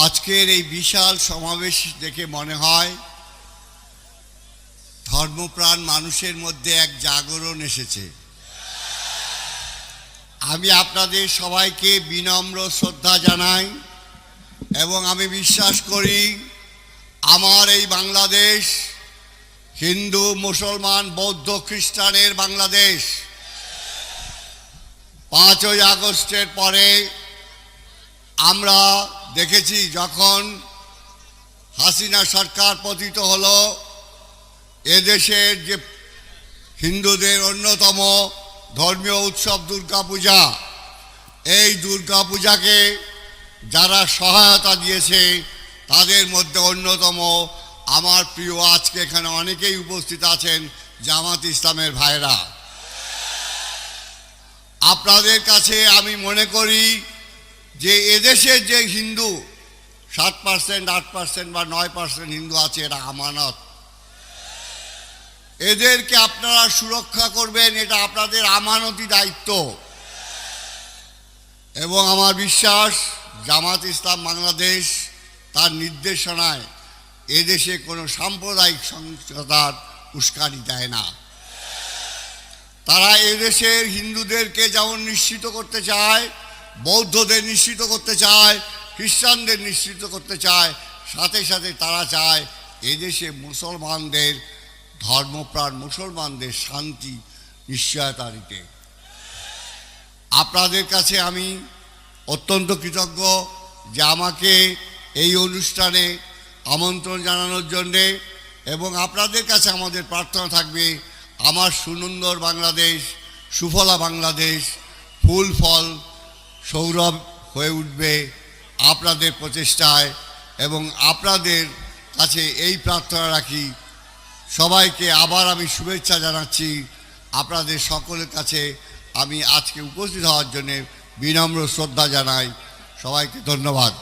আজকের এই বিশাল সমাবেশ দেখে মনে হয় ধর্মপ্রাণ মানুষের মধ্যে এক জাগরণ এসেছে। আমি আপনাদের সবাইকে বিনম্র শ্রদ্ধা জানাই এবং আমি বিশ্বাস করি আমার এই বাংলাদেশ হিন্দু, মুসলমান, বৌদ্ধ, খ্রিস্টানের বাংলাদেশ। 5ই আগস্টের পরে আমরা দেখেছি যখন হাসিনা সরকার পতিত হলো, এদেশের যে হিন্দুদের অন্যতম ধর্মীয় উৎসব দুর্গাপূজা, এই দুর্গাপূজাকে যারা সহায়তা দিয়েছে তাদের মধ্যে অন্যতম আমার প্রিয়, আজকে এখানে অনেকেই উপস্থিত আছেন, জামাত ইসলামের ভাইরা। আপনাদের কাছে আমি মনে করি যে এদেশের যে হিন্দু 7%, 8% বা 9% হিন্দু আছে, এরা আমানত। এদেরকে আপনারা সুরক্ষা করবেন, এটা আপনাদের আমানতি দায়িত্ব। এবং আমার বিশ্বাস জামাত ইসলাম বাংলাদেশ তার নির্দেশনায় এদেশে কোনো সাম্প্রদায়িক সহিংসতার উস্কানি দেয় না। তারা এদেশের হিন্দুদেরকে যেমন নিশ্চিত করতে চায়, বৌদ্ধদের নিশ্চিত করতে চায়, খ্রিস্টানদের নিশ্চিত করতে চায়, সাথে সাথে তারা চায় এদেশে মুসলমানদের, ধর্মপ্রাণ মুসলমানদের শান্তি নিশ্চয়তা দিতে। আপনাদের কাছে আমি অত্যন্ত কৃতজ্ঞ যে আমাকে এই অনুষ্ঠানে আমন্ত্রণ জানানোর জন্যে, এবং আপনাদের কাছে আমাদের প্রার্থনা থাকবে আমার সুন্দর বাংলাদেশ, সুফলা বাংলাদেশ ফুল ফল সৌরভ হয়ে উঠবে আপনাদের প্রচেষ্টায়। এবং আপনাদের কাছে এই প্রার্থনা রাখি, সবাইকে আবার আমি শুভেচ্ছা জানাচ্ছি। আপনাদের সকলের কাছে আমি আজকে উপস্থিত হওয়ার জন্যে বিনম্র শ্রদ্ধা জানাই। সবাইকে ধন্যবাদ।